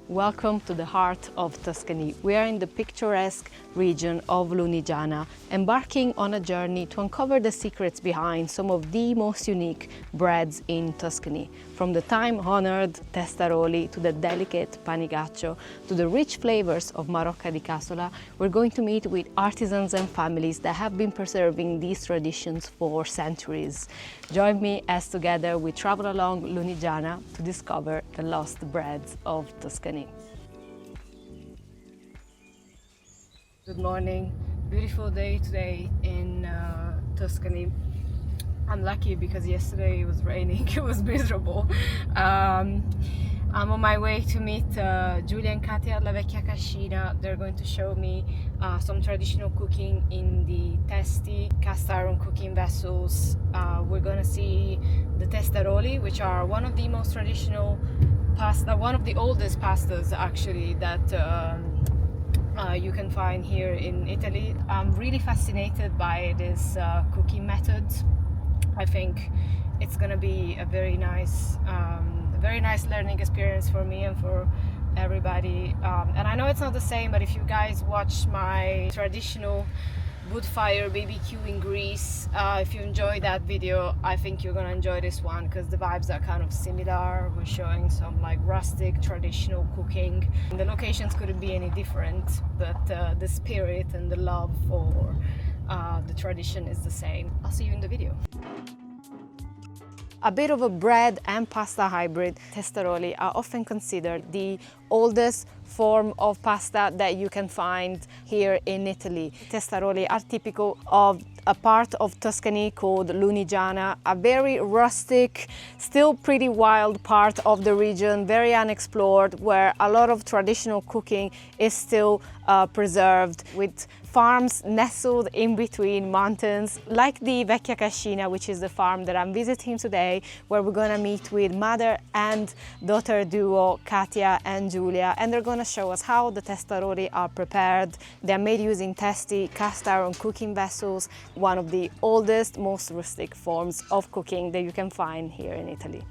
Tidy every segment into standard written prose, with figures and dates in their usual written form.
Welcome to the heart of Tuscany. We are in the picturesque region of Lunigiana, embarking on a journey to uncover the secrets behind some of the most unique breads in Tuscany. From the time-honored testaroli to the delicate panigaccio to the rich flavors of Marocca di Casola, we're going to meet with artisans and families that have been preserving these traditions for centuries. Join me as together we travel along Lunigiana to discover the lost breads of Tuscany. Good morning. Beautiful day today in Tuscany. I'm lucky because yesterday it was raining, it was miserable. I'm on my way to meet Giulia and Katia at La Vecchia Cascina. They're going to show me some traditional cooking in the testi cast iron cooking vessels. We're going to see the testaroli, which are one of the most traditional pasta, one of the oldest pastas actually that you can find here in Italy. I'm really fascinated by this cooking method. I think it's gonna be a very nice learning experience for me and for everybody. And I know it's not the same, but if you guys watch my traditional wood fire BBQ in Greece, if you enjoy that video, I think you're gonna enjoy this one because the vibes are kind of similar. We're showing some like rustic traditional cooking. And the locations couldn't be any different, but the spirit and the love for the tradition is the same. I'll see you in the video. A bit of a bread and pasta hybrid, testaroli are often considered the oldest form of pasta that you can find here in Italy. Testaroli are typical of a part of Tuscany called Lunigiana, a very rustic, still pretty wild part of the region, very unexplored, where a lot of traditional cooking is still preserved, with farms nestled in between mountains, like the Vecchia Cascina, which is the farm that I'm visiting today, where we're gonna meet with mother and daughter duo, Katia and Giulia, and they're gonna show us how the testaroli are prepared. They're made using testi cast iron cooking vessels, one of the oldest, most rustic forms of cooking that you can find here in Italy.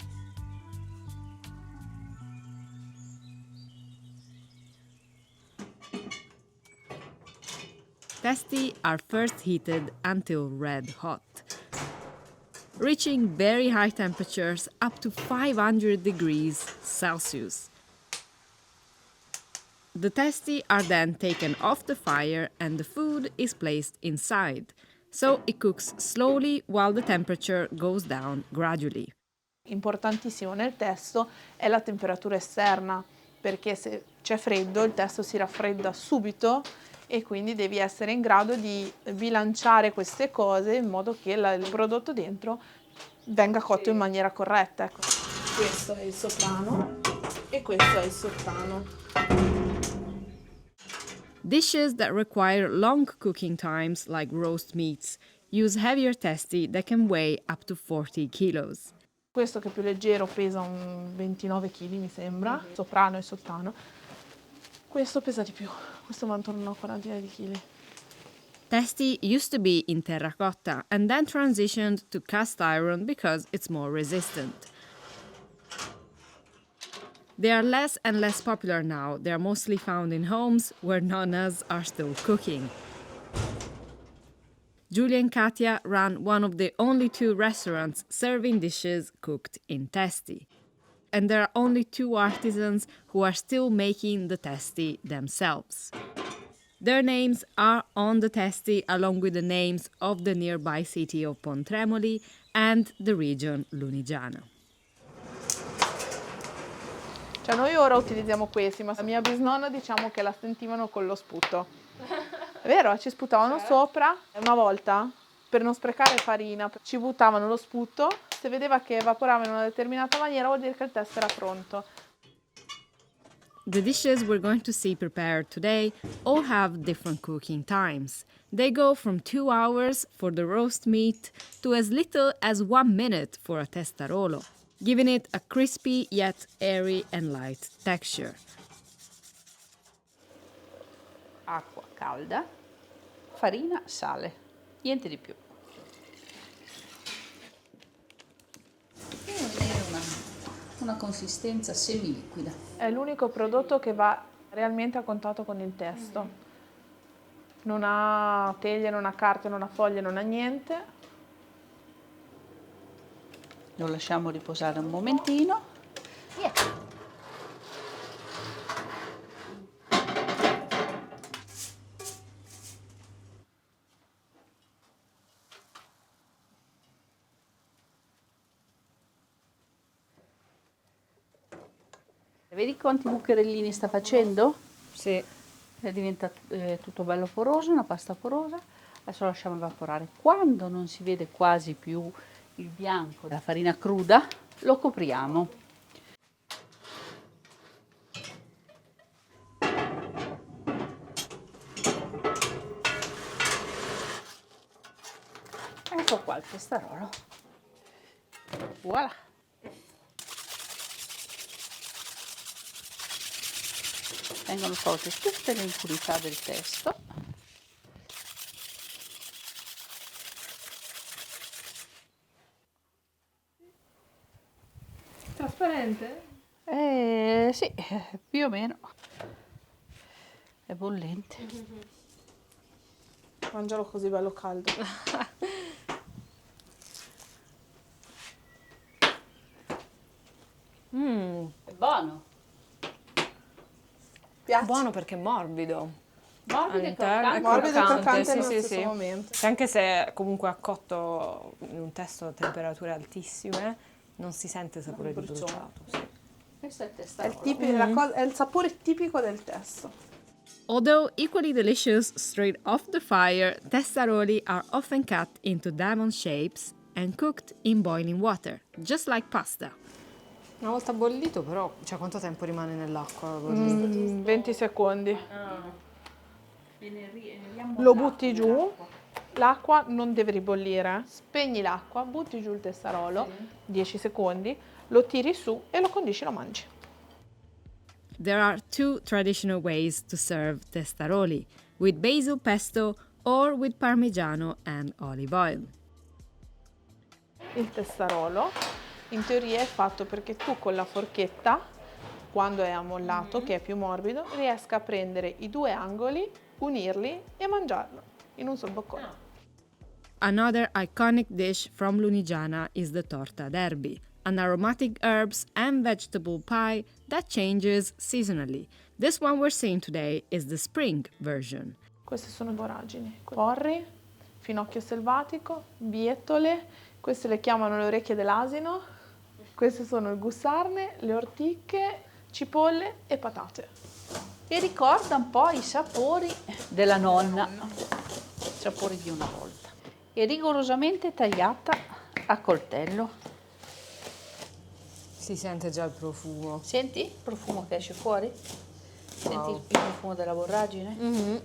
Testi are first heated until red hot, reaching very high temperatures up to 500 degrees Celsius. The testi are then taken off the fire and the food is placed inside, so it cooks slowly while the temperature goes down gradually. Importantissimo nel testo è la temperatura esterna, perché se c'è freddo il testo si raffredda subito e quindi devi essere in grado di bilanciare queste cose in modo che il prodotto dentro venga cotto in maniera corretta. Ecco. Questo è il soprano e questo è il sottano. Dishes that require long cooking times, like roast meats, use heavier testi that can weigh up to 40 kilos. Questo che è più leggero pesa un 29 kg mi sembra, soprano e sottano. Questo pesa di più, questo va intorno a 40 kg. Testi used to be in terracotta and then transitioned to cast iron because it's more resistant. They are less and less popular now. They are mostly found in homes where nonnas are still cooking. Giulia and Katia run one of the only 2 restaurants serving dishes cooked in testi. And there are only 2 artisans who are still making the testi themselves. Their names are on the testi along with the names of the nearby city of Pontremoli and the region Lunigiana. Cioè noi ora utilizziamo questi, ma la mia bisnonna diciamo che la sentivano con lo sputo. È vero, ci sputavano sopra. Una volta, per non sprecare farina, ci buttavano lo sputo. Se vedeva che evaporava in una determinata maniera vuol dire che il testo era pronto. The dishes we're going to see prepared today all have different cooking times. They go from 2 hours for the roast meat to as little as 1 minute for a testarolo, giving it a crispy yet airy and light texture. Acqua calda, farina, sale, niente di più. una consistenza semiliquida. È l'unico prodotto che va realmente a contatto con il testo. Non ha teglie, non ha carte, non ha foglie, non ha niente. Lo lasciamo riposare un momentino. Via. Vedi quanti bucherellini sta facendo? Sì. È diventato tutto bello poroso, una pasta porosa. Adesso lo lasciamo evaporare. Quando non si vede quasi più il bianco della farina cruda, lo copriamo. Ecco qua il testarolo. Voilà. Vengono tolte tutte le impurità del testo. Trasparente? Sì, più o meno. È bollente. Mangialo così bello caldo. È buono. Piace? Buono perché è morbido. Morbido e All'interno croccante. è Morbido e croccante sì, nello sì, stesso sì. momento. Che anche se comunque è cotto in un testo a temperature altissime, non si sente il sapore di brucione. bruciato. Sì. Questo è il È testarolo. è il sapore tipico del testo. Although equally delicious straight off the fire, testaroli are often cut into diamond shapes and cooked in boiling water, just like pasta. Una volta bollito però, cioè quanto tempo rimane nell'acqua? 20 secondi. Lo butti giù, l'acqua non deve ribollire, spegni l'acqua, butti giù il testarolo, 10 secondi, lo tiri su e lo condisci e lo mangi. There are two traditional ways to serve testaroli, with basil pesto or with parmigiano and olive oil. Il testarolo in teoria è fatto perché tu con la forchetta, quando è ammollato, che è più morbido, riesca a prendere i due angoli, unirli e mangiarlo in un sol boccone. Another iconic dish from Lunigiana is the torta derby, an aromatic herbs and vegetable pie that changes seasonally. This one we're seeing today is the spring version. Queste sono voragini. Porri, finocchio selvatico, bietole, queste le chiamano le orecchie dell'asino, queste sono il gussarne, le ortiche, cipolle e patate. E ricorda un po' i sapori della nonna, i sapori di una volta. E rigorosamente tagliata a coltello. Si sente già il profumo. Senti il profumo che esce fuori? Senti Wow. il profumo della voragine? I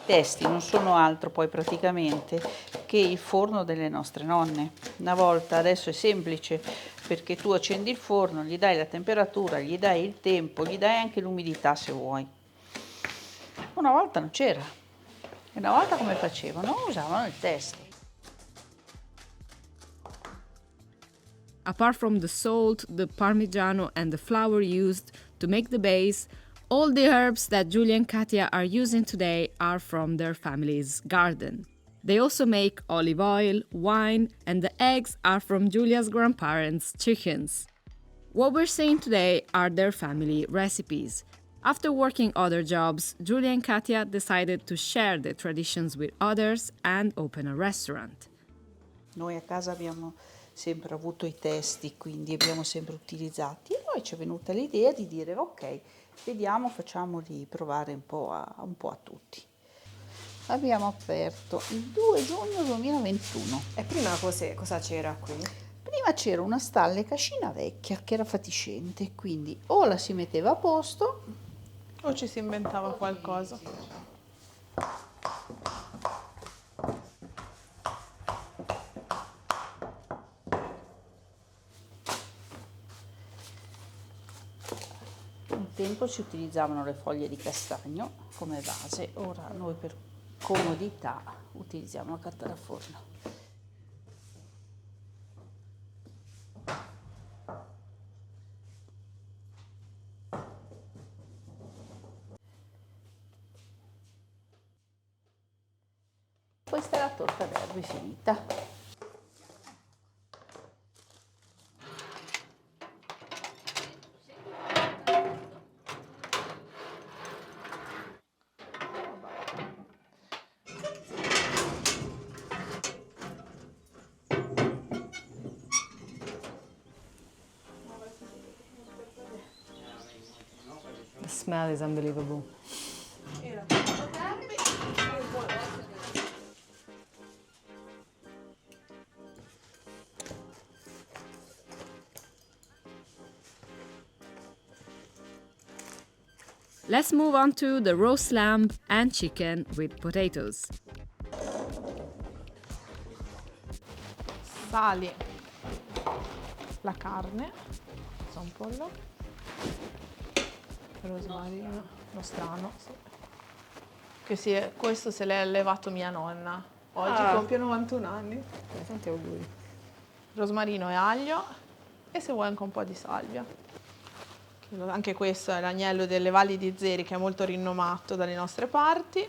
testi non sono altro poi praticamente che il forno delle nostre nonne. Una volta, adesso è semplice perché tu accendi il forno, gli dai la temperatura, gli dai il tempo, gli dai anche l'umidità se vuoi. Una volta non c'era. E una volta come facevano? Usavano il testo. Apart from the salt, the parmigiano and the flour used to make the base, all the herbs that Julia and Katia are using today are from their family's garden. They also make olive oil, wine, and the eggs are from Julia's grandparents' chickens. What we're seeing today are their family recipes. After working other jobs, Julia and Katia decided to share their traditions with others and open a restaurant. Noi a casa abbiamo sempre avuto i testi, quindi abbiamo sempre utilizzati e poi ci è venuta l'idea di dire ok, vediamo, facciamoli provare un po' a tutti. Abbiamo aperto il 2 giugno 2021. E prima cosa c'era qui? Prima c'era una stalle cascina vecchia che era fatiscente, quindi o la si metteva a posto O ci si inventava qualcosa. un tempo si utilizzavano le foglie di castagno come base, ora noi per comodità utilizziamo la carta da forno. questa è la torta d'erba finita. The smell is unbelievable. Let's move on to the roast lamb and chicken with potatoes. Sali la carne, un pollo, rosmarino, nostrano, sì. Questo se l'è allevato mia nonna. Oggi compie 91 anni. Tanti auguri. Rosmarino e aglio e se vuoi anche un po' di salvia. Anche questo è l'agnello delle Valli di Zeri che è molto rinomato dalle nostre parti.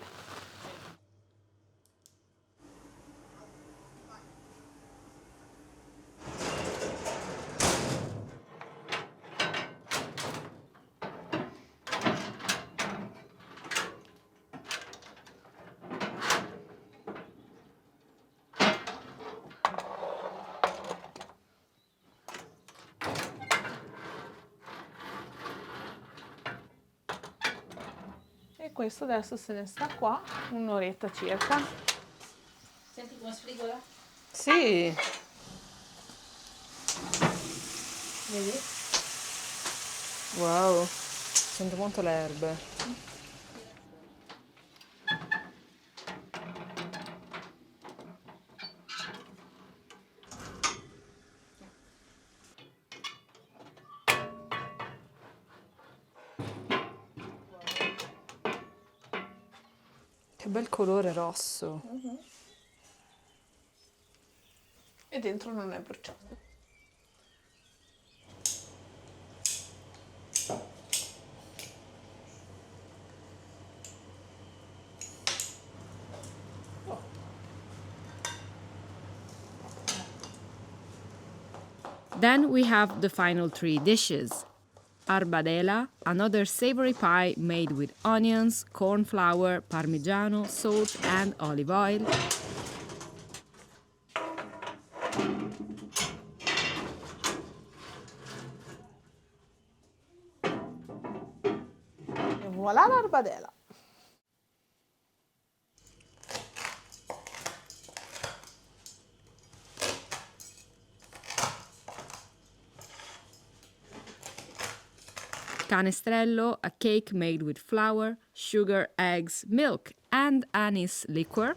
E questo adesso se ne sta qua un'oretta circa. Senti come sfrigola? Sì. Vedi? Wow. Sento molto le erbe. Che bel colore rosso. E dentro non è bruciato. Then we have the final three dishes. Arbadela, another savory pie made with onions, corn flour, parmigiano, salt and olive oil. E voilà l'arbadela. Canestrello, a cake made with flour, sugar, eggs, milk and anise liquor.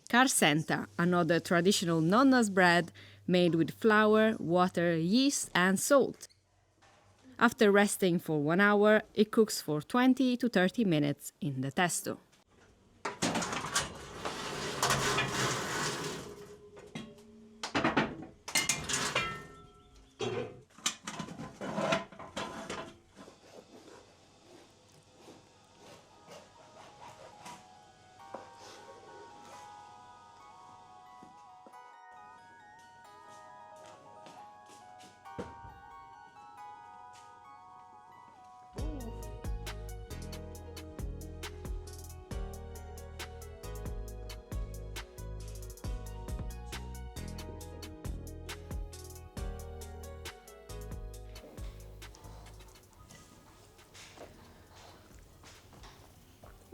Carsenta, another traditional nonna's bread made with flour, water, yeast and salt. After resting for 1 hour, it cooks for 20 to 30 minutes in the testo.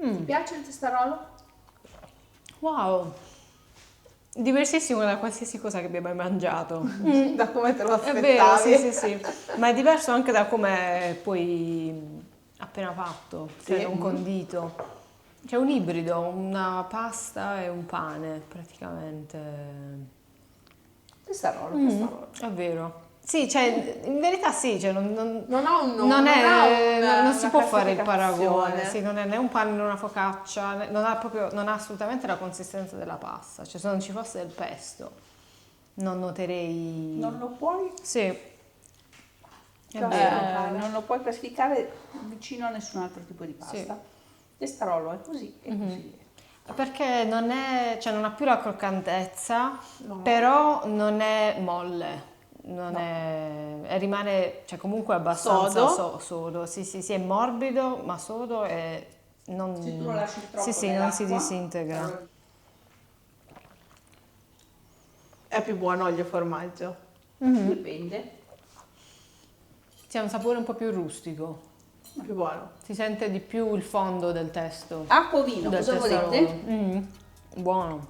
Ti piace il testarolo? Wow! Diversissimo da qualsiasi cosa che abbia mai mangiato. Da come te lo È vero, aspettavi. sì, sì, sì. Ma è diverso anche da come poi appena fatto, Sì. cioè non condito. C'è un ibrido, una pasta e un pane praticamente. Testarolo. È vero. Sì, cioè, in verità sì, cioè, Non ha un nome, non si può fare il paragone, classificazione. sì, non è né un pane né una focaccia, non ha assolutamente la consistenza della pasta, cioè se non ci fosse del pesto non noterei... Non lo puoi, Sì, è Cioè, vero. non lo puoi classificare vicino a nessun altro tipo di pasta. Sì. Testarolo è così e così è. Perché non ha più la croccantezza, però non è molle, rimane, cioè comunque abbastanza Sodo. sodo, sì, è morbido, ma sodo e non, Se tu lo lasci troppo non si nell'acqua, disintegra. È più buono olio e formaggio. Dipende. Sì, ha un sapore un po' più rustico, Più buono. si sente di più il fondo del testo. Acqua o vino, Del cosa testarolo. volete? Buono.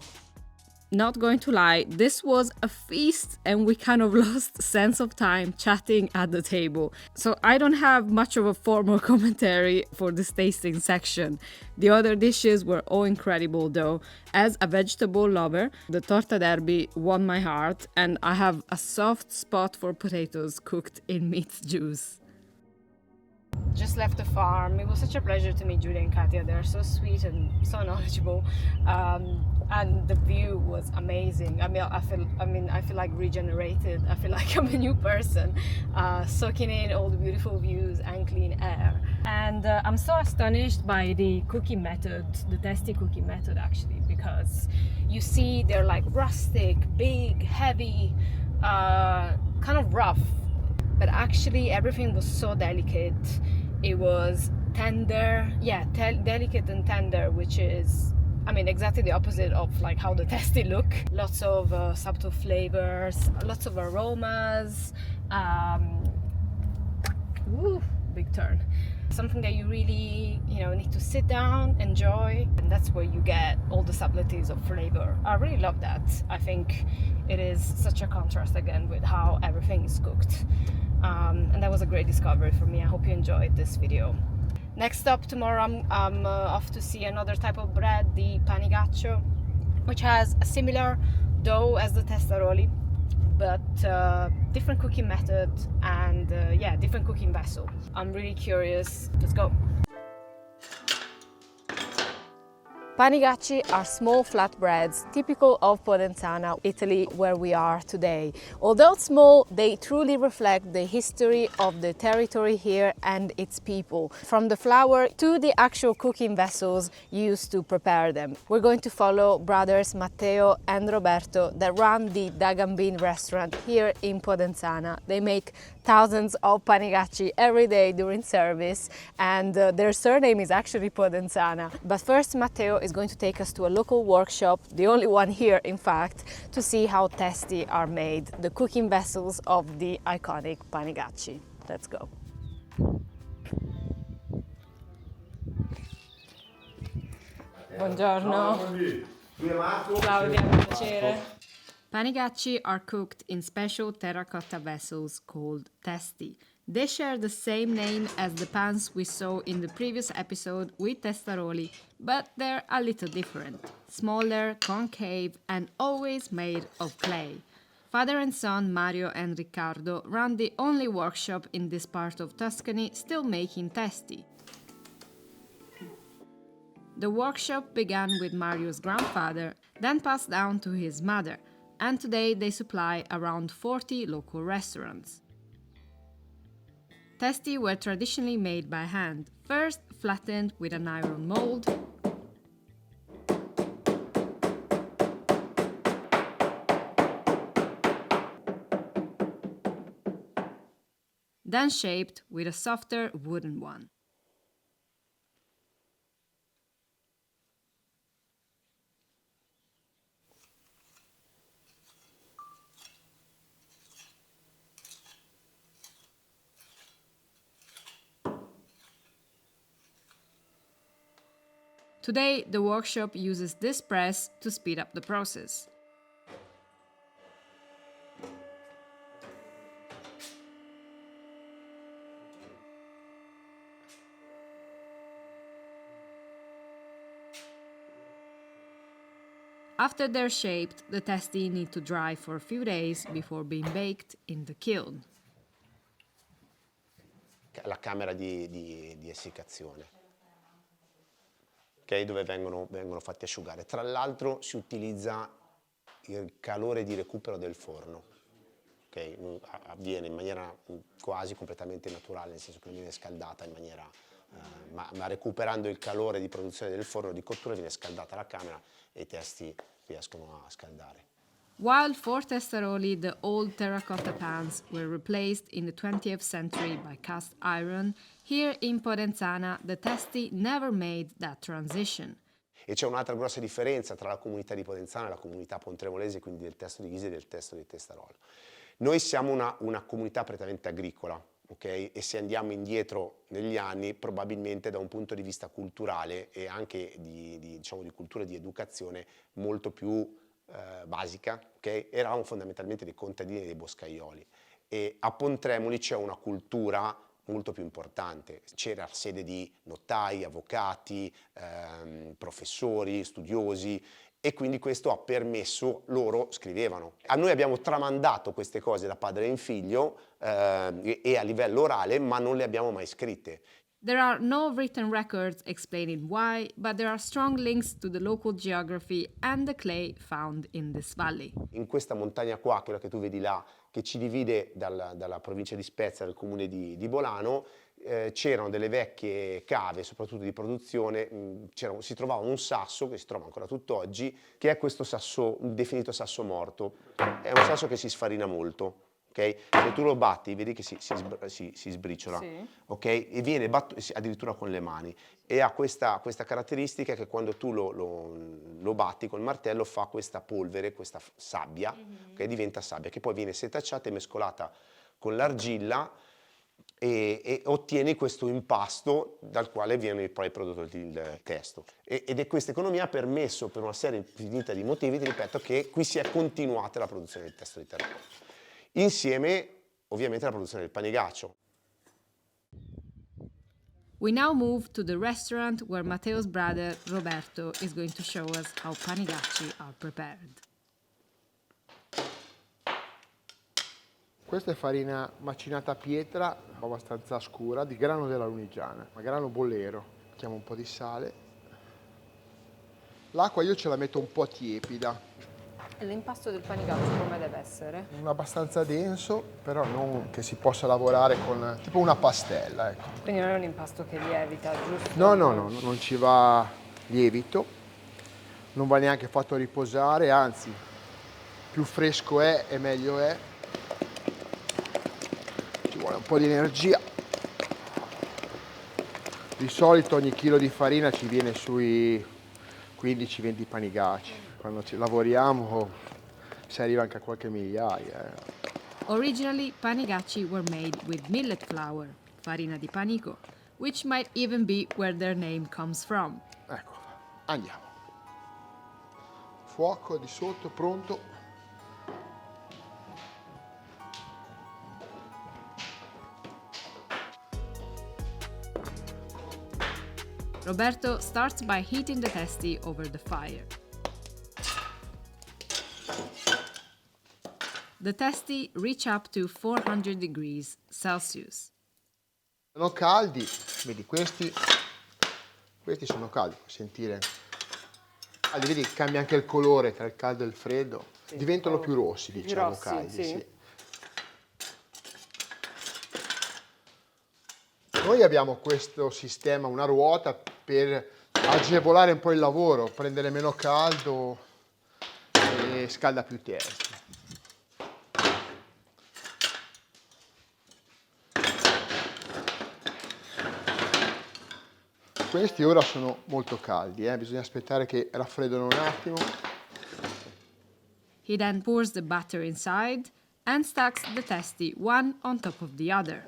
Not going to lie, this was a feast and we kind of lost sense of time chatting at the table. So I don't have much of a formal commentary for this tasting section. The other dishes were all incredible though. As a vegetable lover, the torta derby won my heart and I have a soft spot for potatoes cooked in meat juice. Just left the farm. It was such a pleasure to meet Julia and Katia. They're so sweet and so knowledgeable, and the view was amazing. I feel like regenerated. I feel like I'm a new person, soaking in all the beautiful views and clean air. And I'm so astonished by the cooking method, the Testi cooking method, actually, because you see they're like rustic, big, heavy, kind of rough. But actually everything was so delicate. It was tender, delicate and tender, which is, exactly the opposite of like how the Testi look. Lots of subtle flavors, lots of aromas. Big turn. Something that you really, need to sit down, enjoy, and that's where you get all the subtleties of flavor. I really love that. I think it is such a contrast again with how everything is cooked. And that was a great discovery for me. I hope you enjoyed this video. Next up tomorrow, I'm off to see another type of bread, the panigaccio, which has a similar dough as the testaroli, but different cooking method and different cooking vessel. I'm really curious. Let's go. Panigacci are small flatbreads typical of Podenzana, Italy, where we are today. Although small, they truly reflect the history of the territory here and its people, from the flour to the actual cooking vessels used to prepare them. We're going to follow brothers Matteo and Roberto that run the Da Gambin restaurant here in Podenzana. They make thousands of panigacci every day during service, and their surname is actually Podenzana. But first, Matteo is going to take us to a local workshop, the only one here in fact, to see how Testi are made, the cooking vessels of the iconic panigacci. Let's go. Buongiorno. Claudia, piacere. Panigacci are cooked in special terracotta vessels called testi. They share the same name as the pans we saw in the previous episode with testaroli, but they're a little different. Smaller, concave, and always made of clay. Father and son Mario and Riccardo run the only workshop in this part of Tuscany still making testi. The workshop began with Mario's grandfather, then passed down to his mother, and today they supply around 40 local restaurants. Testi were traditionally made by hand, first flattened with an iron mold, then shaped with a softer wooden one. Today, the workshop uses this press to speed up the process. After they're shaped, the testi need to dry for a few days before being baked in the kiln. La camera di essiccazione, okay, dove vengono fatti asciugare. Tra l'altro si utilizza il calore di recupero del forno, okay? Avviene in maniera quasi completamente naturale, nel senso che non viene scaldata in maniera, ma recuperando il calore di produzione del forno di cottura viene scaldata la camera e i testi riescono a scaldare. While for testaroli, the old terracotta pans were replaced in the 20th century by cast iron, here in Podenzana the testi never made that transition. E c'è un'altra grossa differenza tra la comunità di Podenzana e la comunità pontremolese, quindi del testo di Ghisi e del testo di Testarolo. Noi siamo una comunità prettamente agricola, okay? E se andiamo indietro negli anni, probabilmente da un punto di vista culturale e anche diciamo, di cultura e di educazione molto più basica, okay? Eravamo fondamentalmente dei contadini e dei boscaioli. E a Pontremoli c'è una cultura molto più importante. C'era sede di notai, avvocati, professori, studiosi, e quindi questo ha permesso, loro scrivevano. A noi abbiamo tramandato queste cose da padre in figlio e a livello orale, ma non le abbiamo mai scritte. There are no written records explaining why, but there are strong links to the local geography and the clay found in this valley. In questa montagna qua, quella che tu vedi là, che ci divide dalla provincia di Spezia, dal comune di Bolano, c'erano delle vecchie cave, soprattutto di produzione, si trovava un sasso, che si trova ancora tutt'oggi, che è questo sasso, definito sasso morto. È un sasso che si sfarina molto. Okay? Se tu lo batti, vedi che si sbriciola, Sì. okay? E viene battuto addirittura con le mani. E ha questa caratteristica che quando tu lo batti col martello fa questa polvere, questa sabbia, che diventa sabbia, che poi viene setacciata e mescolata con l'argilla e ottieni questo impasto dal quale viene poi prodotto il testo. Ed è questa economia ha permesso, per una serie infinita di motivi, ti ripeto, che qui si è continuata la produzione del testo di terracotta. Insieme ovviamente alla produzione del panigaccio. We now move to the restaurant where Matteo's brother Roberto is going to show us how panigacci are prepared. Questa è farina macinata a pietra, abbastanza scura, di grano della Lunigiana, ma grano bollero. Mettiamo un po' di sale. L'acqua io ce la metto un po' tiepida, L'impasto del panigaccio come deve essere? abbastanza denso, però non che si possa lavorare con tipo una pastella, ecco. Quindi non è un impasto che lievita, giusto? No, non ci va lievito, non va neanche fatto riposare, anzi, più fresco è e meglio è. Ci vuole un po' di energia. Di solito ogni chilo di farina ci viene sui 15-20 panigacci. Quando ci lavoriamo si arriva anche a qualche migliaia. Originally, panigacci were made with millet flour, farina di panico, which might even be where their name comes from. Ecco, andiamo. Fuoco di sotto pronto. Roberto starts by heating the testi over the fire. The testi reach up to 400 degrees Celsius. Sono caldi, vedi questi sono caldi, puoi sentire. Vedi che cambia anche il colore tra il caldo e il freddo. Sì, Diventano più rossi, più diciamo, rossi, caldi. sì. Sì. Noi abbiamo questo sistema, una ruota, per agevolare un po' il lavoro, prendere meno caldo e scalda più testi. Questi ora sono molto caldi, bisogna aspettare che raffreddano un attimo. He then pours the batter inside and stacks the testi one on top of the other.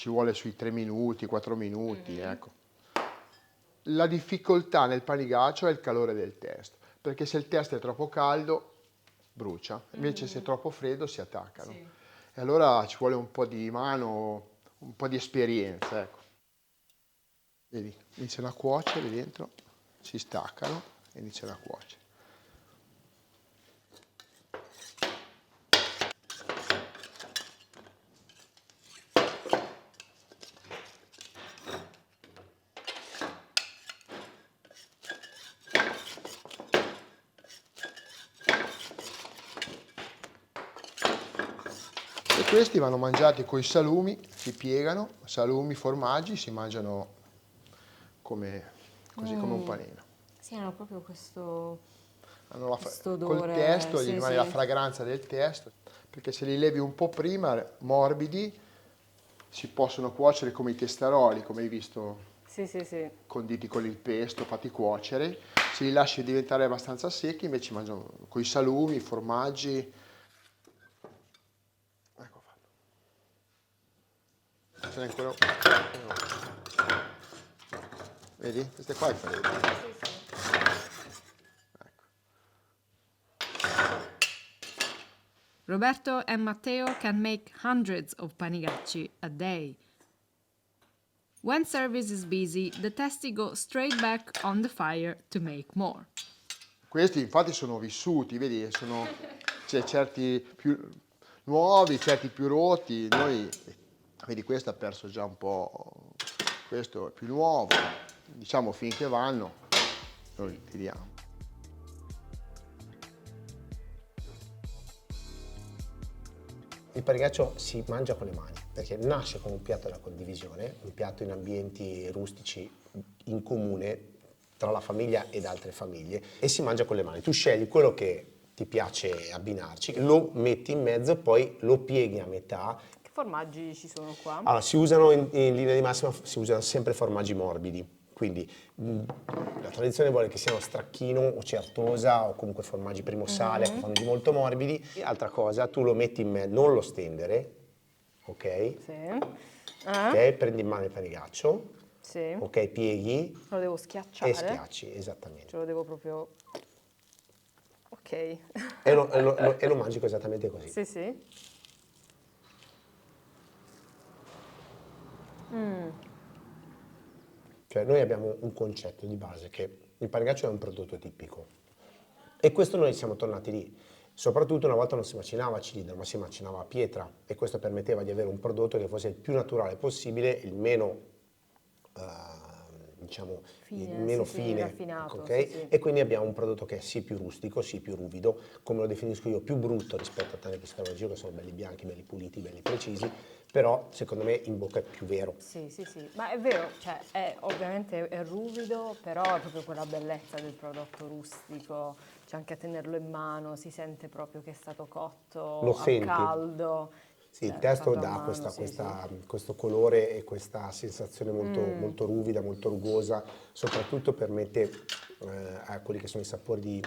ci vuole sui 3 minuti, 4 minuti, ecco. La difficoltà nel panigaccio è il calore del testo, perché se il testo è troppo caldo brucia, invece se è troppo freddo si attaccano. Sì. E allora ci vuole un po' di mano, un po' di esperienza, ecco. Vedi, iniziano a cuocere dentro, si staccano e iniziano a cuocere. E questi vanno mangiati con i salumi, si piegano, salumi, formaggi, si mangiano come, così come un panino. Sì, hanno proprio questo... Hanno Questo col odore, testo, sì, gli rimane sì. la fragranza del testo, perché se li levi un po' prima, morbidi, si possono cuocere come i testaroli, come hai visto, Sì, sì, sì. conditi con il pesto, fatti cuocere. Se li lasci diventare abbastanza secchi, invece mangiano con i salumi, i formaggi. Ecco fatto. Ce n'è ancora. Vedi? Queste qua è freddo. Roberto and Matteo can make hundreds of panigacci a day. When service is busy, the testi go straight back on the fire to make more. Questi infatti sono vissuti, vedi, c'è certi più nuovi, certi più rotti, noi, vedi questo ha perso già un po', questo è più nuovo, diciamo finché vanno, noi li tiriamo. Il panigaccio si mangia con le mani, perché nasce come un piatto della condivisione, un piatto in ambienti rustici in comune tra la famiglia ed altre famiglie, e si mangia con le mani. Tu scegli quello che ti piace abbinarci, lo metti in mezzo e poi lo pieghi a metà. Che formaggi ci sono qua? Allora, si usano in linea di massima, si usano sempre formaggi morbidi. Quindi la tradizione vuole che siano stracchino o certosa o comunque formaggi primo sale, formaggi molto morbidi. E altra cosa, tu lo metti in mezzo, non lo stendere, ok? Sì. Ok, prendi in mano il panigaccio, Sì. ok, pieghi Lo devo schiacciare. e schiacci, esattamente. Ce lo devo proprio... Ok. E lo mangi esattamente così. Sì, sì. Cioè noi abbiamo un concetto di base che il panigaccio è un prodotto tipico e questo noi siamo tornati lì. Soprattutto una volta non si macinava a cilindro, ma si macinava a pietra e questo permetteva di avere un prodotto che fosse il più naturale possibile, il meno, diciamo, il meno sì, fine, raffinato, ok? sì, sì. E quindi abbiamo un prodotto che è sì più rustico, sì più ruvido, come lo definisco io, più brutto rispetto a tanti che si trovano in giro, che sono belli bianchi, belli puliti, belli precisi, però secondo me in bocca è più vero. Sì, sì, sì, ma è vero, cioè ovviamente è ruvido, però è proprio quella bellezza del prodotto rustico, c'è anche a tenerlo in mano, si sente proprio che è stato cotto Lo a senti. caldo. Sì, il Cioè, testo fatto a dà mano, sì, sì. questo colore e questa sensazione molto ruvida, molto rugosa, soprattutto permette a quelli che sono i sapori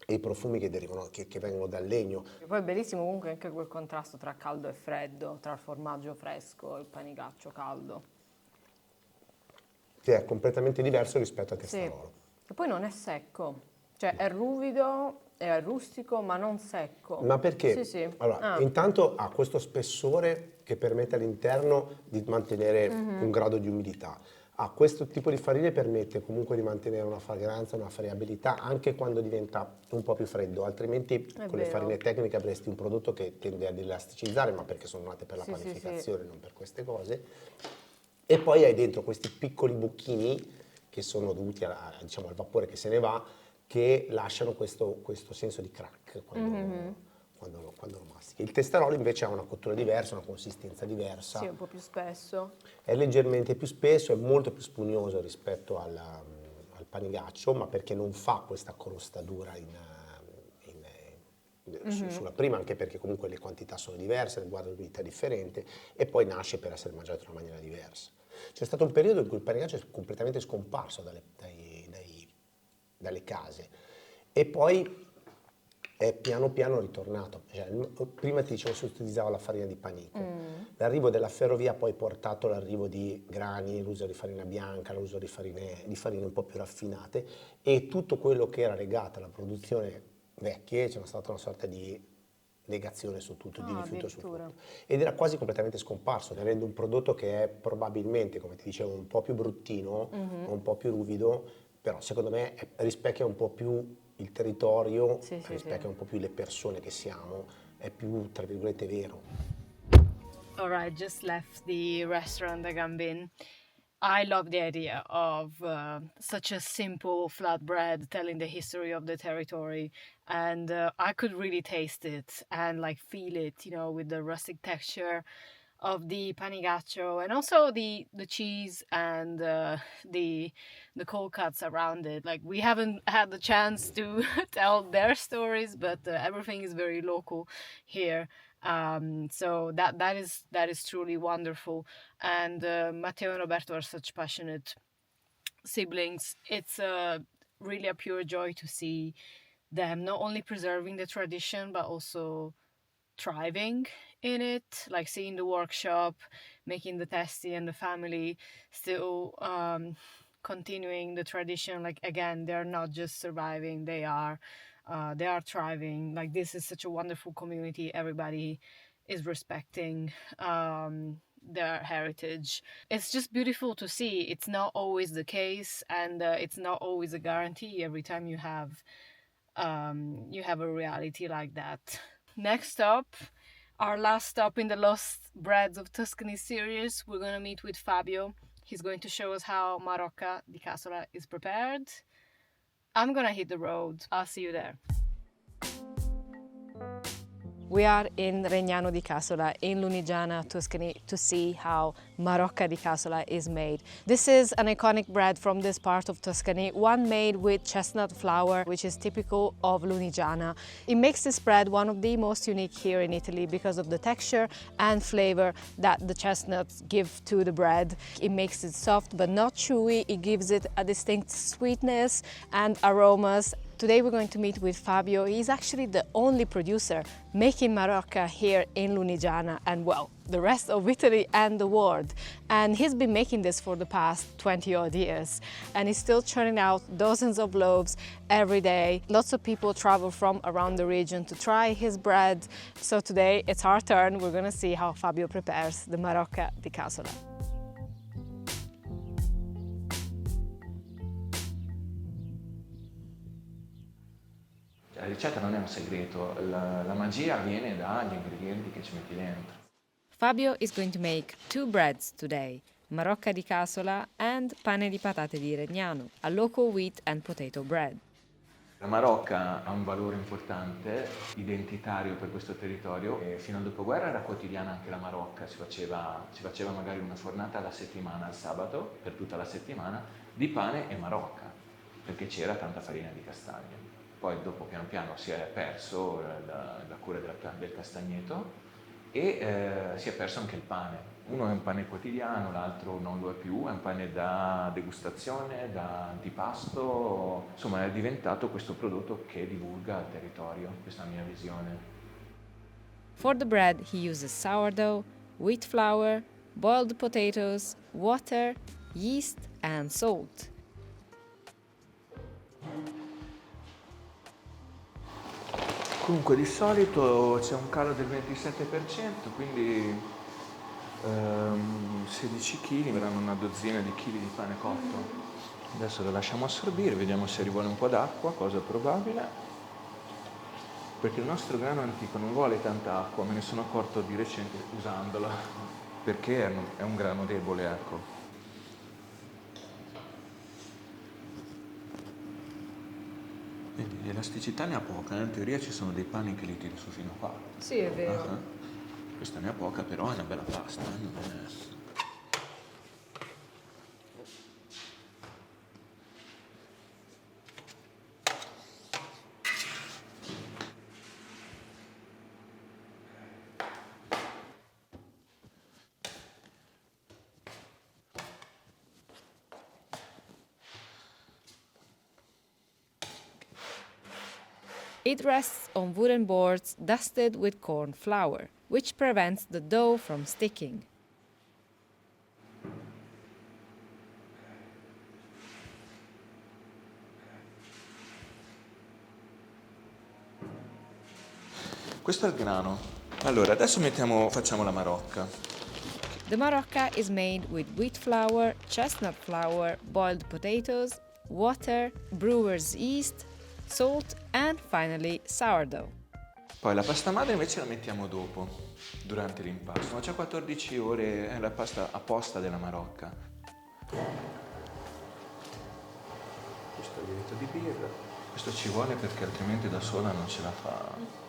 e i profumi che derivano, che vengono dal legno. E poi è bellissimo comunque anche quel contrasto tra caldo e freddo, tra il formaggio fresco e il panigaccio caldo. Che è completamente diverso rispetto al Sì, testarolo. e poi non è secco, cioè è ruvido, è rustico, ma non secco. Ma perché? Sì, sì. Allora, Ah, intanto ha questo spessore che permette all'interno di mantenere un grado di umidità. Questo tipo di farina permette comunque di mantenere una fragranza, una friabilità anche quando diventa un po' più freddo, altrimenti con le vero. farine tecniche avresti un prodotto che tende ad elasticizzare, ma perché sono nate per la Sì, sì, panificazione, non per queste cose. E poi hai dentro questi piccoli buchini che sono dovuti diciamo, al vapore che se ne va, che lasciano questo senso di crack quando lo mastichi. Il testarolo invece ha una cottura diversa, una consistenza diversa. sì, un po' più spesso. È leggermente più spesso, è molto più spugnoso rispetto al panigaccio, ma perché non fa questa crosta dura sulla prima, anche perché comunque le quantità sono diverse, riguarda un'unità differente e poi nasce per essere mangiato in una maniera diversa. C'è stato un periodo in cui il panigaccio è completamente scomparso dalle case e poi è piano piano ritornato. Cioè, prima ti dicevo si utilizzava la farina di panico, l'arrivo della ferrovia ha poi portato l'arrivo di grani, l'uso di farina bianca, l'uso di farine un po' più raffinate, e tutto quello che era legato alla produzione vecchie c'è stata una sorta di negazione su tutto, di rifiuto su addirittura. tutto, ed era quasi completamente scomparso, ne rende un prodotto che è probabilmente, come ti dicevo, un po' più bruttino, un po' più ruvido, però secondo me rispecchia un po' più il territorio, Sì, sì, rispecchia sì. un po' più le persone che siamo, è più, tra virgolette, vero. Alright, just left the restaurant the Gambin. I love the idea of such a simple flatbread telling the history of the territory, and I could really taste it and like feel it, you know, with the rustic texture of the panigaccio and also the cheese and the cold cuts around it. Like we haven't had the chance to tell their stories, but everything is very local here. So that is truly wonderful. And Matteo and Roberto are such passionate siblings. It's really a pure joy to see them not only preserving the tradition but also thriving in it, like seeing the workshop, making the testi and the family still continuing the tradition. Like again, they're not just surviving, they are thriving. Like this is such a wonderful community. Everybody is respecting their heritage. It's just beautiful to see. It's not always the case, and it's not always a guarantee every time you have a reality like that. Next up, our last stop in the Lost Breads of Tuscany series, we're gonna meet with Fabio. He's going to show us how Marocca di Casola is prepared. I'm gonna hit the road. I'll see you there. We are in Regnano di Casola in Lunigiana, Tuscany, to see how Marocca di Casola is made. This is an iconic bread from this part of Tuscany, one made with chestnut flour, which is typical of Lunigiana. It makes this bread one of the most unique here in Italy because of the texture and flavor that the chestnuts give to the bread. It makes it soft but not chewy. It gives it a distinct sweetness and aromas. Today we're going to meet with Fabio. He's actually the only producer making Marocca here in Lunigiana and, well, the rest of Italy and the world. And he's been making this for the past 20 odd years. And he's still churning out dozens of loaves every day. Lots of people travel from around the region to try his bread. So today it's our turn. We're gonna see how Fabio prepares the Marocca di Casola. La ricetta non è un segreto, la magia viene dagli ingredienti che ci metti dentro. Fabio is going to make 2 breads today, Marocca di Casola and pane di patate di Regnano, a local wheat and potato bread. La Marocca ha un valore importante, identitario per questo territorio, e fino al dopoguerra era quotidiana anche la Marocca, si faceva magari una fornata alla settimana, al sabato, per tutta la settimana, di pane e Marocca, perché c'era tanta farina di castagno. Poi dopo piano piano si è perso la cura del castagneto e si è perso anche il pane. Uno è un pane quotidiano, l'altro non lo è più, è un pane da degustazione, da antipasto, insomma è diventato questo prodotto che divulga il territorio, questa è la mia visione. For the bread he uses sourdough, wheat flour, boiled potatoes, water, yeast and salt. Comunque di solito c'è un calo del 27%, quindi 16 kg, verranno una dozzina di chili di pane cotto. Adesso lo lasciamo assorbire, vediamo se rivuole un po' d'acqua, cosa probabile. Perché il nostro grano antico non vuole tanta acqua, me ne sono accorto di recente usandolo, perché è un grano debole, ecco. Vedi, di elasticità ne ha poca, in teoria ci sono dei pani che li tiri su fino a qua. Sì, è vero. Questa ne ha poca, però è una bella pasta. Non è... It rests on wooden boards dusted with corn flour, which prevents the dough from sticking. Questo è il grano. Allora, adesso facciamo la marocca. The marocca is made with wheat flour, chestnut flour, boiled potatoes, water, brewer's yeast, salt and finally sourdough. Poi la pasta madre invece la mettiamo dopo, durante l'impasto. Sono già 14 ore, è la pasta apposta della marocca. Questo è il lievito di birra. Questo ci vuole perché altrimenti da sola non ce la fa.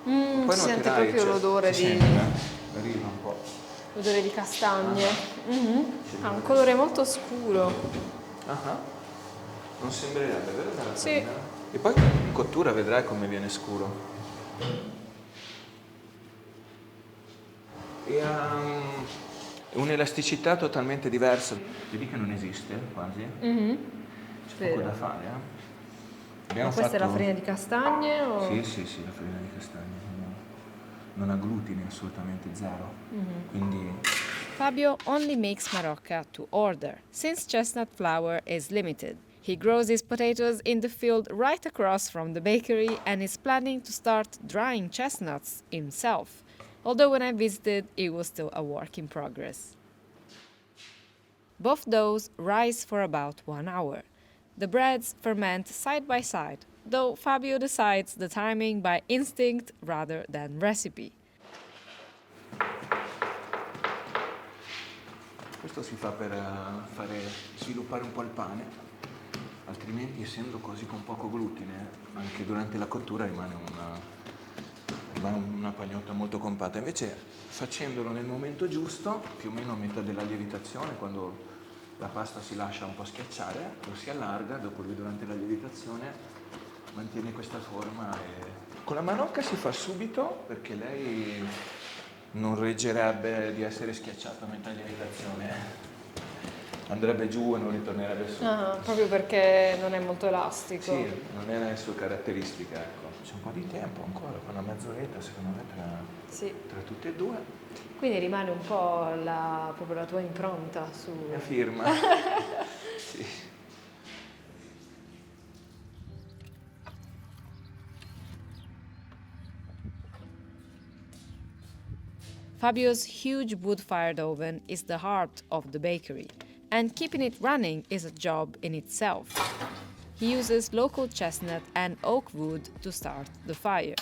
Poi si sente noterai, proprio l'odore si di... sente, arriva un po'. Odore di castagne. Ha un colore molto scuro. Ah. Non sembrerebbe, vero? Dalla Sì. farina? E poi in cottura vedrai come viene scuro. E ha un'elasticità totalmente diversa. Vedi che non esiste quasi? C'è poco Vero. da fare, eh? Ma Abbiamo questa è la fatto- farina di castagne o... Sì, la farina di castagne. Non ha glutine, assolutamente zero. Quindi Fabio only makes marocca to order, since chestnut flour is limited. He grows his potatoes in the field right across from the bakery and is planning to start drying chestnuts himself, although when I visited it was still a work in progress. Both doughs rise for about 1 hour. The breads ferment side by side, though Fabio decides the timing by instinct rather than recipe. questo si fa per fare sviluppare un po' il pane, altrimenti essendo così con poco glutine, anche durante la cottura rimane una pagnotta molto compatta. Invece facendolo nel momento giusto, più o meno a metà della lievitazione, quando la pasta si lascia un po' schiacciare, lo si allarga, dopo lui durante la lievitazione mantiene questa forma. Con la marocca si fa subito perché lei non reggerebbe di essere schiacciata a metà lievitazione, andrebbe giù e non ritornerebbe su. Proprio perché non è molto elastico. Sì, non è la sua caratteristica, ecco. C'è un po' di tempo ancora, una mezz'oretta secondo me tra tutte e due. Quindi rimane un po' proprio la tua impronta su... Mia firma. Sì. Fabio's huge wood-fired oven is the heart of the bakery, and keeping it running is a job in itself. He uses local chestnut and oak wood to start the fire.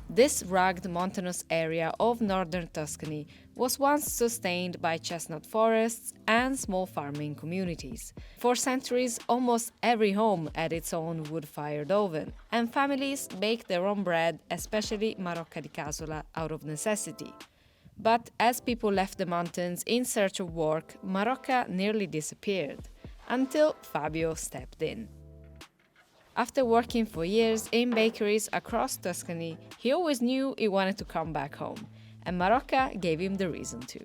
This rugged mountainous area of northern Tuscany was once sustained by chestnut forests and small farming communities. For centuries, almost every home had its own wood-fired oven, and families baked their own bread, especially marocca di casola, out of necessity. But as people left the mountains in search of work, marocca nearly disappeared, until Fabio stepped in. After working for years in bakeries across Tuscany, he always knew he wanted to come back home, and marocca gave him the reason to.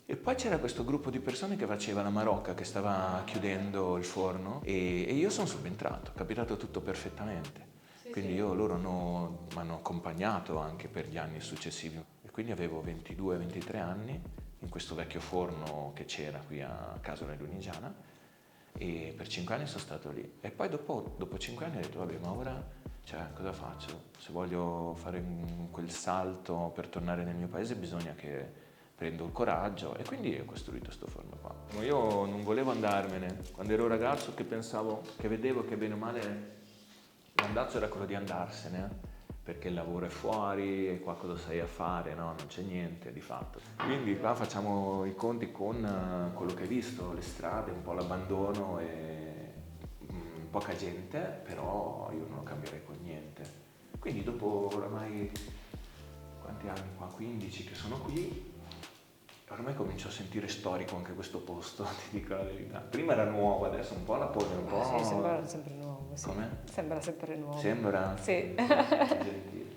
E poi c'era questo gruppo di persone che faceva la marocca, che stava chiudendo il forno e io sono subentrato, è capitato tutto perfettamente. Quindi loro mi hanno accompagnato anche per gli anni successivi. E quindi avevo 22-23 anni in questo vecchio forno che c'era qui a Casola Lunigiana e per 5 anni sono stato lì. E poi dopo 5 anni ho detto, vabbè, ma ora cosa faccio? Se voglio fare quel salto per tornare nel mio paese bisogna che prendo il coraggio, e quindi ho costruito questo forno qua. Io non volevo andarmene. Quando ero ragazzo che vedevo che bene o male l'andazzo era quello di andarsene, perché il lavoro è fuori e qua cosa sai a fare, no? Non c'è niente di fatto. Quindi qua facciamo i conti con quello che hai visto, le strade, un po' l'abbandono e poca gente, però io non lo cambierei con niente. Quindi dopo oramai, quanti anni qua? 15 che sono qui, ormai comincio a sentire storico anche questo posto, ti dico la verità. Prima era nuovo, adesso un po' la pone, un po'... Sì, sembra sempre nuovo. Sì. Com'è? Sembra sempre nuovo. Sembra? Sì. Gentile.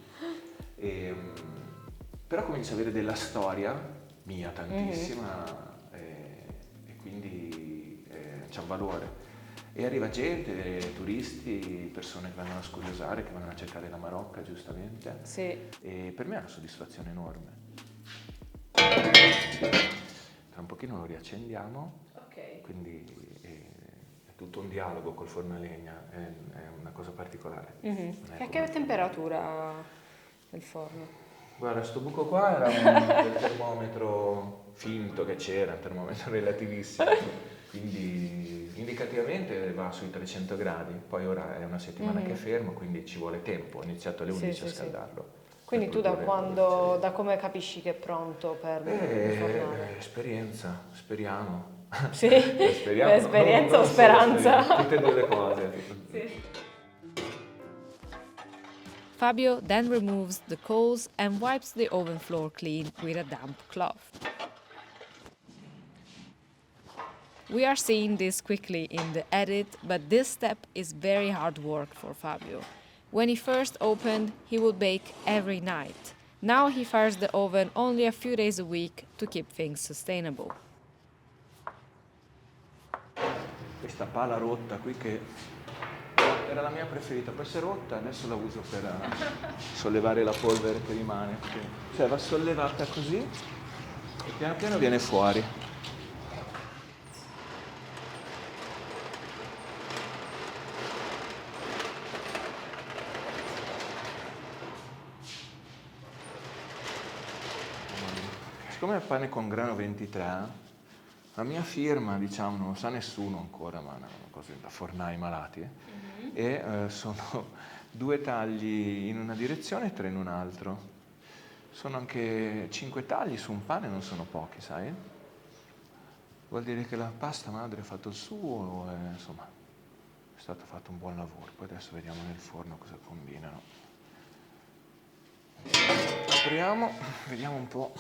Però comincio a avere della storia mia tantissima e quindi c'ha valore. E arriva gente, turisti, persone che vanno a scuriosare, che vanno a cercare la Marocca, giustamente. Sì. E per me è una soddisfazione enorme. Tra un pochino lo riaccendiamo, Ok. quindi è tutto un dialogo col forno a legna, è una cosa particolare. E a che temperatura il forno? Guarda, sto buco qua era del termometro finto che c'era, un termometro relativissimo, quindi indicativamente va sui 300 gradi, poi ora è una settimana che è fermo, quindi ci vuole tempo, ho iniziato alle 11 a scaldarlo. Quindi tu per produrre- da come capisci che è pronto per infornare? Esperienza, speriamo. Sì? Speriamo. Esperienza o Non solo speranza? esperienza, tutte e due le cose. Fabio then removes the coals and wipes the oven floor clean with a damp cloth. We are seeing this quickly in the edit, but this step is very hard work for Fabio. When he first opened, he would bake every night. Now he fires the oven only a few days a week to keep things sustainable. Questa pala rotta qui che era la mia preferita, poi si è rotta, adesso la uso per sollevare la polvere che rimane. Cioè va sollevata così e piano piano viene fuori. Siccome è pane con grano 23, la mia firma, diciamo, non lo sa nessuno ancora, ma è una cosa da fornai malati, e sono 2 tagli in una direzione e 3 in un altro. Sono anche 5 tagli su un pane, non sono pochi, sai? Vuol dire che la pasta madre ha fatto il suo, e, insomma, è stato fatto un buon lavoro. Poi adesso vediamo nel forno cosa combinano. Apriamo, vediamo un po'.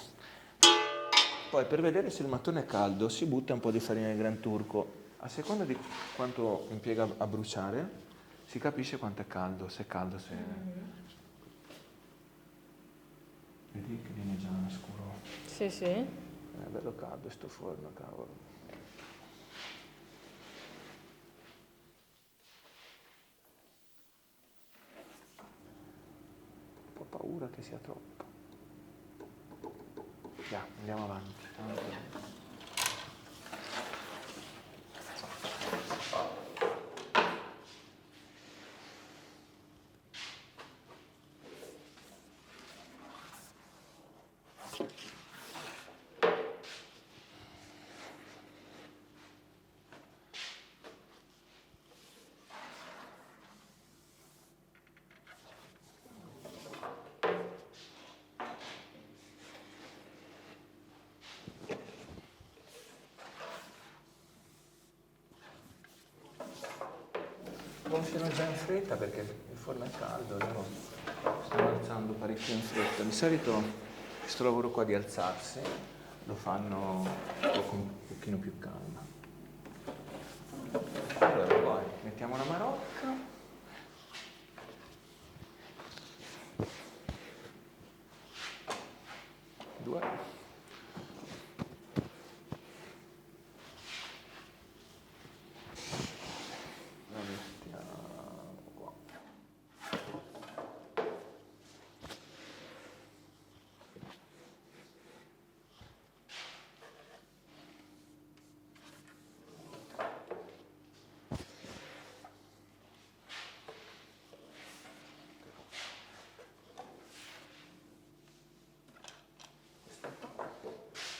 Poi per vedere se il mattone è caldo si butta un po' di farina di gran turco. A seconda di quanto impiega a bruciare si capisce quanto è caldo, se è caldo, se... Vedi che viene già scuro. Sì, sì. È bello caldo sto forno, cavolo. Un po' paura che sia troppo. Già, andiamo avanti. Gonfiano già in fretta perché il forno è caldo, loro stanno alzando parecchio in fretta. Di solito questo lavoro qua di alzarsi lo fanno con un pochino più calma. Allora poi mettiamo la marocca. Due. La mettiamo qua.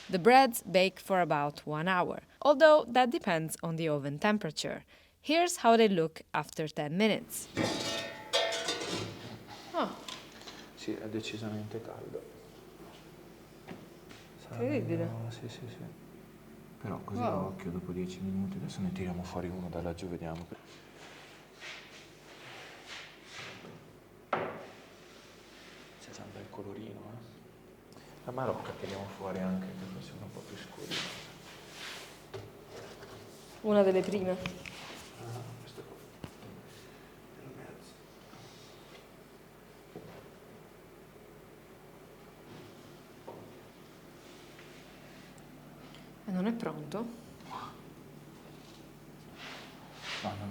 The breads bake for about 1 hour, although that depends on the oven temperature. Here's how they look after 10 minutes. Sì, è decisamente caldo. Incredibile. Sì, sì, sì. Però così a occhio dopo 10 minuti, adesso ne tiriamo fuori uno da laggiù, vediamo. C'è già un bel colorino, eh. La marocca tiriamo fuori anche, che forse è un po' più scurina. Una delle prime. Questo qua. Nel mezzo. E non è pronto?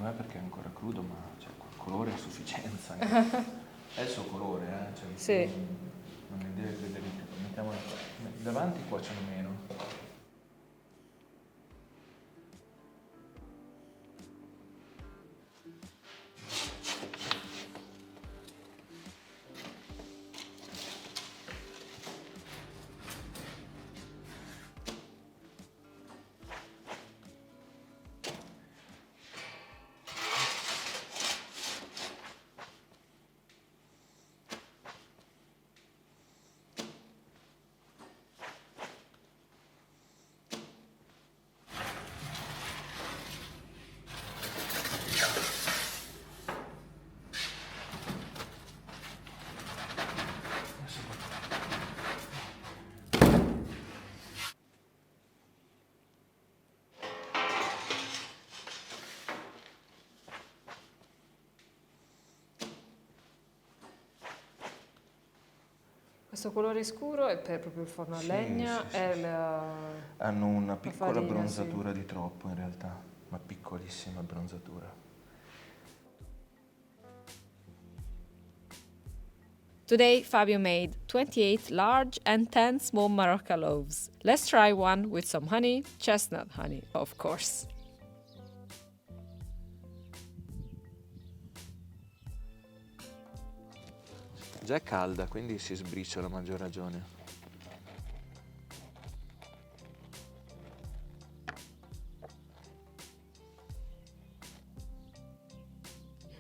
secondo me perché è ancora crudo, ma cioè, il colore è a sufficienza. Anche. È il suo colore, cioè, Sì. non ne deve vedere di più. Mettiamola davanti, cuociono meno. Questo colore scuro è per proprio il forno a Sì, legna, sì, è sì. la... Hanno una piccola farina, bronzatura di troppo in realtà, ma piccolissima bronzatura. Today, Fabio made 28 large and 10 small Marocca loaves. Let's try one with some honey, chestnut honey, of course. Già è calda, quindi si sbriciola a maggior ragione.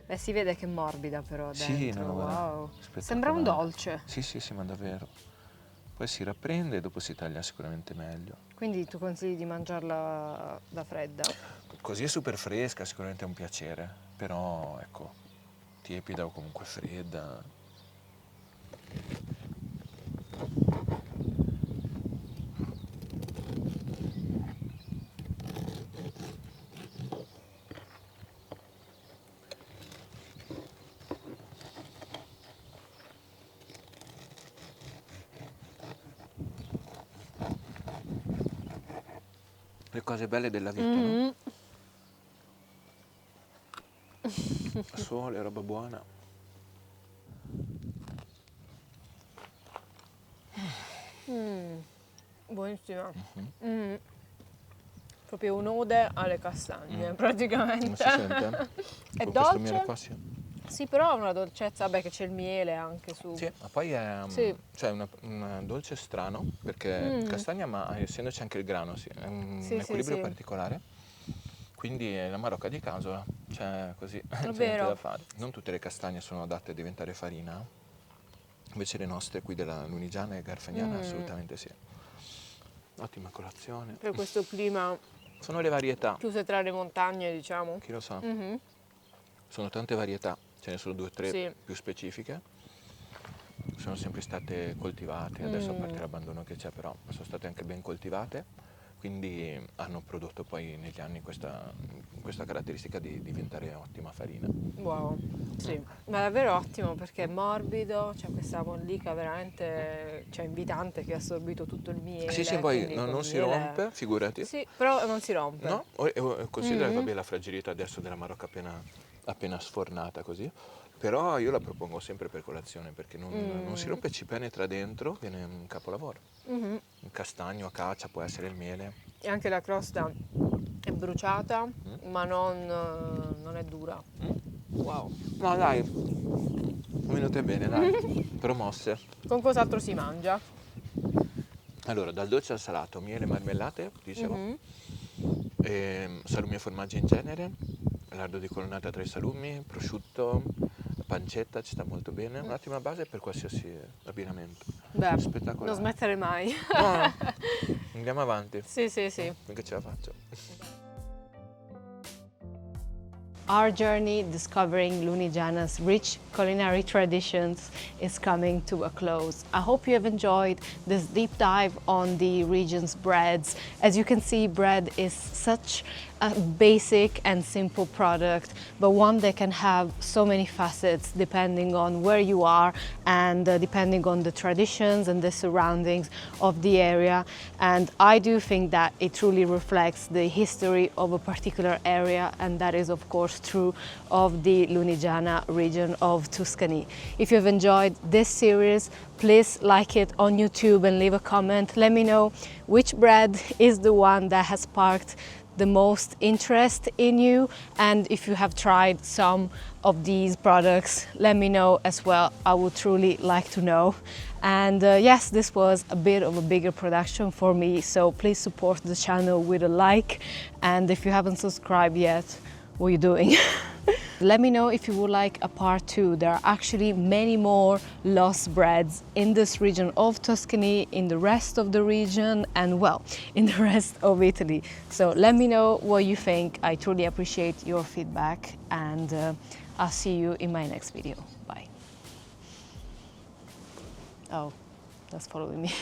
Beh, si vede che è morbida però dentro. Sì, no, guarda, Wow. spettacolare. Sembra un dolce. Sì, sì, sì, ma davvero. Poi si rapprende e dopo si taglia sicuramente meglio. Quindi tu consigli di mangiarla da fredda? Così è super fresca, sicuramente è un piacere, però ecco, tiepida o comunque fredda. Le cose belle della vita, no? Sole, roba buona. Buonissima. Proprio un'ode alle castagne, praticamente. Non si sente? È Con questo dolce? miele qua sì. Sì, però ha una dolcezza, vabbè che c'è il miele anche su. Sì, ma poi è Sì. cioè un dolce strano, perché castagna, ma essendoci anche il grano, sì, è un Sì, sì, equilibrio sì. particolare. Quindi è la Marocca di casola, cioè così, c'è niente vero. da fare. Non tutte le castagne sono adatte a diventare farina, invece le nostre qui della Lunigiana e Garfagnana assolutamente sì. Ottima colazione. Per questo clima Sono le varietà, chiuse tra le montagne, diciamo. chi lo sa. Mhm. Sono tante varietà, ce ne sono 2 o 3 Sì. più specifiche. Sono sempre state coltivate, adesso a parte l'abbandono che c'è, però sono state anche ben coltivate, quindi hanno prodotto poi negli anni questa caratteristica di diventare ottima farina. Wow, sì, ma davvero ottimo perché è morbido, c'è questa mollica veramente, cioè, invitante che ha assorbito tutto il miele. Sì, sì, poi quindi col non si miele- rompe, figurati. Sì, però non si rompe. No? Considera vabbè, la fragilità adesso della Marocca appena sfornata così, però io la propongo sempre per colazione perché non si rompe, ci penetra dentro, viene un capolavoro. Mhm. Un castagno, acacia, può essere il miele. E anche la crosta è bruciata, ma non è dura. Wow. No dai, venute bene, dai, promosse. Con cos'altro si mangia? Allora, dal dolce al salato, miele, marmellate, dicevo, Mhm. salumi e formaggi in genere, lardo di colonnata tra i salumi, prosciutto, pancetta, ci sta molto bene, un'ottima base per qualsiasi abbinamento. Beh, Spettacolare. non smettere mai. No, andiamo avanti, Sì, sì, sì. finché ce la faccio. Our journey discovering Lunigiana's rich culinary traditions is coming to a close. I hope you have enjoyed this deep dive on the region's breads. As you can see, bread is such a basic and simple product, but one that can have so many facets depending on where you are and depending on the traditions and the surroundings of the area. And I do think that it truly reflects the history of a particular area, and that is of course true of the Lunigiana region of Tuscany. If you've enjoyed this series, please like it on YouTube and leave a comment. Let me know which bread is the one that has sparked the most interest in you, and if you have tried some of these products, let me know as well. I would truly like to know. And yes, this was a bit of a bigger production for me, so please support the channel with a like, and if you haven't subscribed yet, what are you doing? Let me know if you would like a part 2. There are actually many more lost breads in this region of Tuscany, in the rest of the region, and well, in the rest of Italy. So let me know what you think. I truly appreciate your feedback, and I'll see you in my next video. Bye. Oh, that's following me.